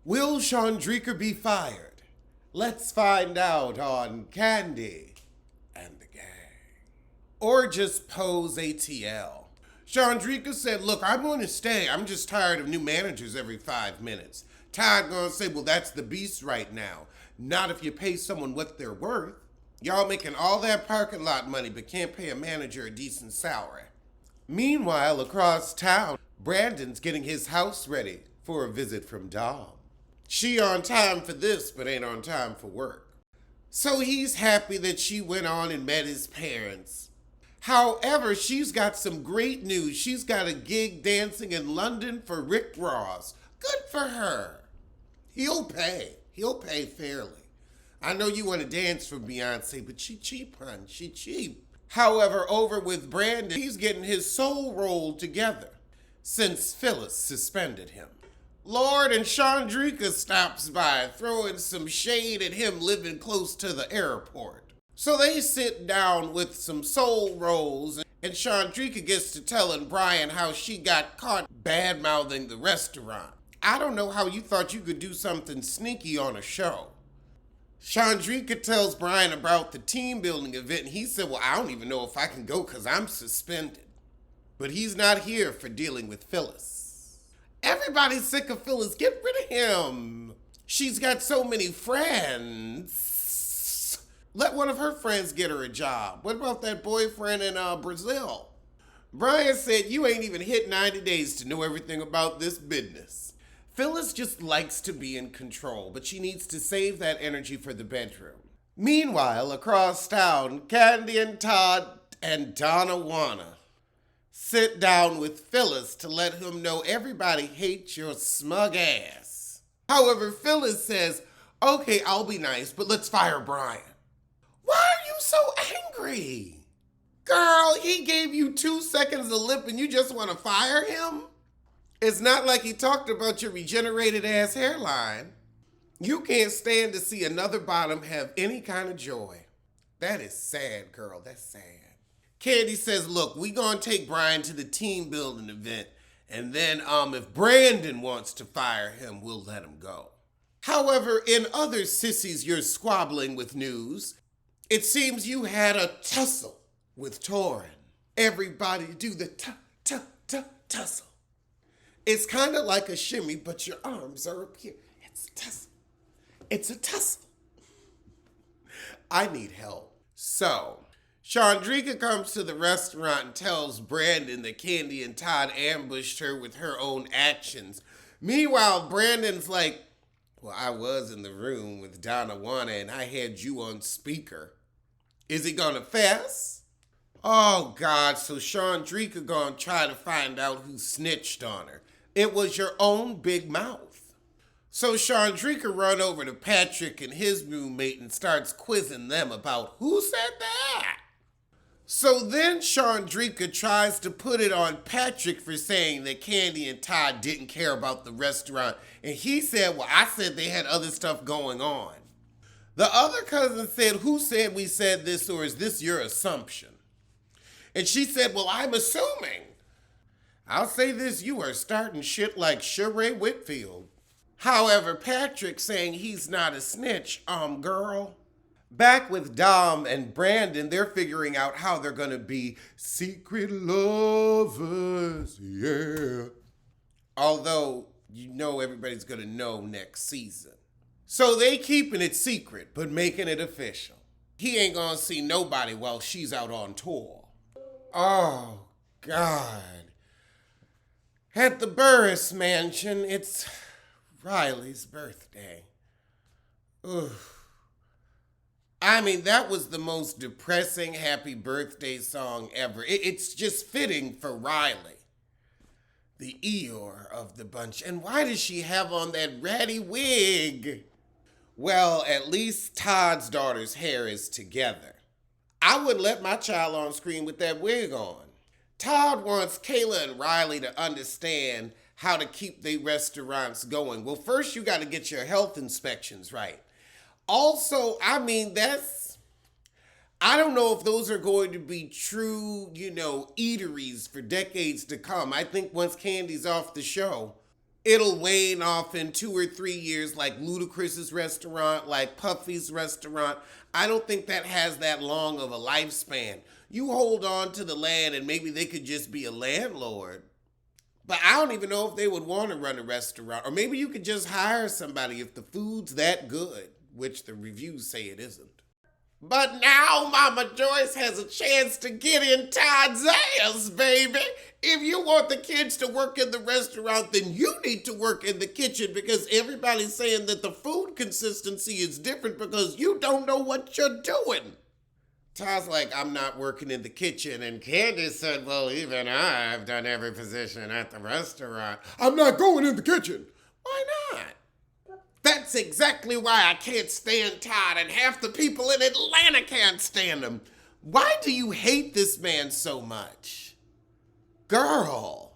Will Chandrika be fired? Let's find out on Kandi and the Gang. Or just pose ATL. Chandrika said, look, I'm going to stay. I'm just tired of new managers every 5 minutes. Todd going to say, well, that's the beast right now. Not if you pay someone what they're worth. Y'all making all that parking lot money but can't pay a manager a decent salary. Meanwhile, across town, Brandon's getting his house ready for a visit from Dom. She on time for this, but ain't on time for work. So he's happy that she went on and met his parents. However, she's got some great news. She's got a gig dancing in London for Rick Ross. Good for her. He'll pay fairly. I know you want to dance for Beyonce, but she cheap, hon. She cheap. However, over with Brandon, he's getting his soul rolled together since Phyllis suspended him. Lord and Chandrika stops by, throwing some shade at him living close to the airport. So they sit down with some soul rolls, and Chandrika gets to telling Brian how she got caught bad-mouthing the restaurant. I don't know how you thought you could do something sneaky on a show. Chandrika tells Brian about the team building event, and he said, well, I don't even know if I can go because I'm suspended. But he's not here for dealing with Phyllis. Everybody's sick of Phyllis. Get rid of him. She's got so many friends. Let one of her friends get her a job. What about that boyfriend in Brazil? Brian said, you ain't even hit 90 days to know everything about this business. Phyllis just likes to be in control, but she needs to save that energy for the bedroom. Meanwhile, across town, Kandi and Todd and Donna Wanna sit down with Phyllis to let him know everybody hates your smug ass. However, Phyllis says, okay, I'll be nice, but let's fire Brian. Why are you so angry? Girl, he gave you 2 seconds of lip and you just want to fire him? It's not like he talked about your regenerated ass hairline. You can't stand to see another bottom have any kind of joy. That is sad, girl. That's sad. Kandi says, look, we gonna take Brian to the team building event, and then if Brandon wants to fire him, we'll let him go. However, in other sissies you're squabbling with news, it seems you had a tussle with Torin. Everybody do the tussle. It's kind of like a shimmy, but your arms are up here. It's a tussle. It's a tussle. I need help. So, Chandrika comes to the restaurant and tells Brandon that Kandi and Todd ambushed her with her own actions. Meanwhile, Brandon's like, well, I was in the room with Donna Wanna and I had you on speaker. Is he gonna fess? Oh, God, so Chandrika gonna try to find out who snitched on her. It was your own big mouth. So Chandrika run over to Patrick and his roommate and starts quizzing them about who said that. So then Chandrika tries to put it on Patrick for saying that Kandi and Todd didn't care about the restaurant. And he said, well, I said they had other stuff going on. The other cousin said, who said we said this, or is this your assumption? And she said, well, I'm assuming. I'll say this, you are starting shit like Sheree Whitfield. However, Patrick saying he's not a snitch, girl. Back with Dom and Brandon, they're figuring out how they're gonna be secret lovers, yeah. Although, you know everybody's gonna know next season. So they keeping it secret, but making it official. He ain't gonna see nobody while she's out on tour. Oh, God. At the Burris Mansion, it's Riley's birthday. Ugh. I mean, that was the most depressing happy birthday song ever. It's just fitting for Riley, the Eeyore of the bunch. And why does she have on that ratty wig? Well, at least Todd's daughter's hair is together. I wouldn't let my child on screen with that wig on. Todd wants Kayla and Riley to understand how to keep their restaurants going. Well, first you got to get your health inspections right. Also, I mean, I don't know if those are going to be true, eateries for decades to come. I think once Kandi's off the show, It'll wane off in 2 or 3 years like Ludacris's restaurant, like Puffy's restaurant. I don't think that has that long of a lifespan. You hold on to the land and maybe they could just be a landlord. But I don't even know if they would want to run a restaurant. Or maybe you could just hire somebody if the food's that good, which the reviews say it isn't. But now Mama Joyce has a chance to get in Todd's ass, baby. If you want the kids to work in the restaurant, then you need to work in the kitchen because everybody's saying that the food consistency is different because you don't know what you're doing. Todd's like, I'm not working in the kitchen. And Kandi said, well, even I've done every position at the restaurant. I'm not going in the kitchen. Why not? That's exactly why I can't stand Todd, and half the people in Atlanta can't stand him. Why do you hate this man so much? Girl.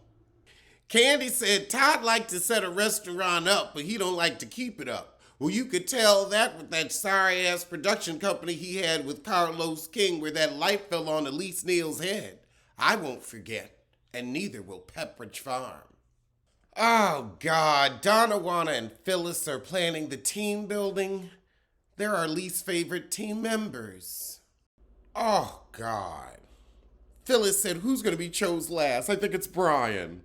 Kandi said Todd liked to set a restaurant up, but he don't like to keep it up. Well, you could tell that with that sorry-ass production company he had with Carlos King where that light fell on Elise Neal's head. I won't forget, and neither will Pepperidge Farm. Oh, God, Donna, Juana, and Phyllis are planning the team building. They're our least favorite team members. Oh, God. Phyllis said, who's going to be chose last? I think it's Brian.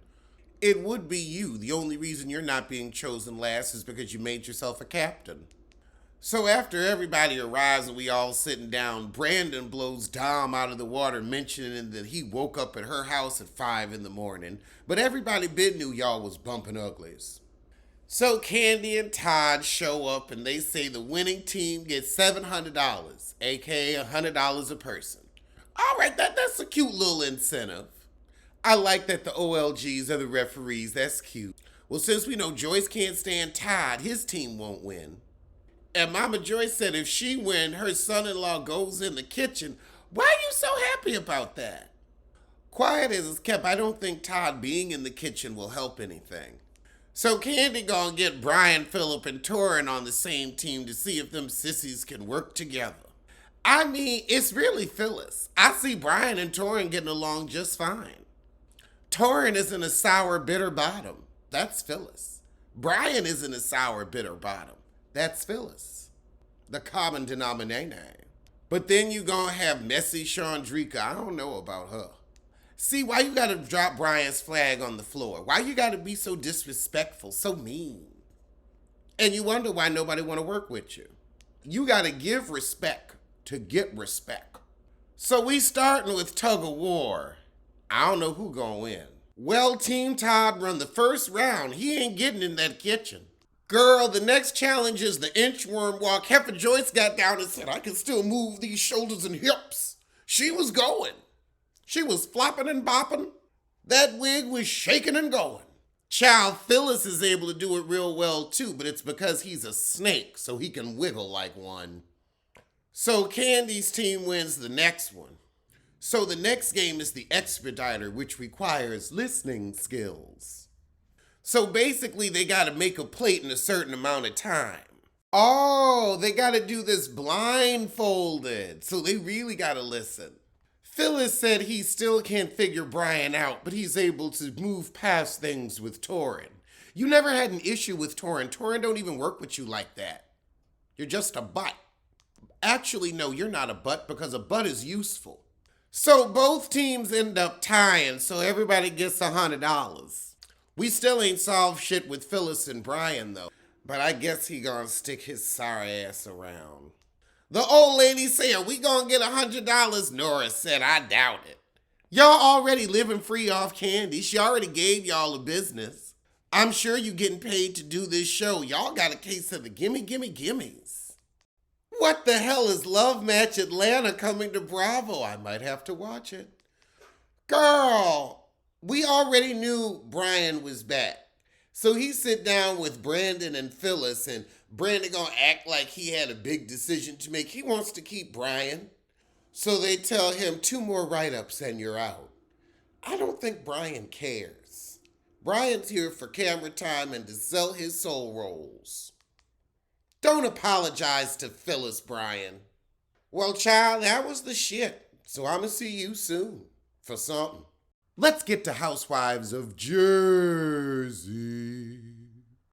It would be you. The only reason you're not being chosen last is because you made yourself a captain. So after everybody arrives and we all sitting down, Brandon blows Dom out of the water, mentioning that he woke up at her house at 5 a.m, but everybody been knew y'all was bumping uglies. So Kandi and Todd show up and they say the winning team gets $700, aka $100 a person. All right, that's a cute little incentive. I like that the OLGs are the referees, that's cute. Well, since we know Joyce can't stand Todd, his team won't win. And Mama Joyce said if she wins, her son-in-law goes in the kitchen. Why are you so happy about that? Quiet as it's kept, I don't think Todd being in the kitchen will help anything. So Kandi gonna get Brian, Phillip, and Torin on the same team to see if them sissies can work together. I mean, it's really Phyllis. I see Brian and Torin getting along just fine. Torin isn't a sour, bitter bottom. That's Phyllis. Brian isn't a sour, bitter bottom. That's Phyllis, the common denominator. But then you gonna have messy Chandrika. I don't know about her. See, why you gotta drop Brian's flag on the floor? Why you gotta be so disrespectful, so mean? And you wonder why nobody wanna work with you. You gotta give respect to get respect. So we starting with tug of war. I don't know who gonna win. Well, Team Todd run the first round. He ain't getting in that kitchen. Girl, the next challenge is the inchworm walk. Heifer Joyce got down and said, I can still move these shoulders and hips. She was going. She was flopping and bopping. That wig was shaking and going. Child, Phyllis is able to do it real well too, but it's because he's a snake, so he can wiggle like one. So Kandi's team wins the next one. So the next game is the Expediter, which requires listening skills. So basically, they got to make a plate in a certain amount of time. Oh, they got to do this blindfolded. So they really got to listen. Phyllis said he still can't figure Brian out, but he's able to move past things with Torin. You never had an issue with Torin. Torin don't even work with you like that. You're just a butt. Actually, no, you're not a butt because a butt is useful. So both teams end up tying, so everybody gets $100. We still ain't solved shit with Phyllis and Brian, though. But I guess he gonna stick his sorry ass around. The old lady say, are we gonna get $100? Nora said, I doubt it. Y'all already living free off Kandi. She already gave y'all a business. I'm sure you getting paid to do this show. Y'all got a case of the gimmies. What the hell is Love Match Atlanta coming to Bravo? I might have to watch it. Girl. We already knew Brian was back. So he sit down with Brandon and Phyllis, and Brandon gonna act like he had a big decision to make. He wants to keep Brian. So they tell him 2 more write-ups and you're out. I don't think Brian cares. Brian's here for camera time and to sell his soul rolls. Don't apologize to Phyllis, Brian. Well, child, that was the shit. So I'ma see you soon for something. Let's get to Housewives of Jersey.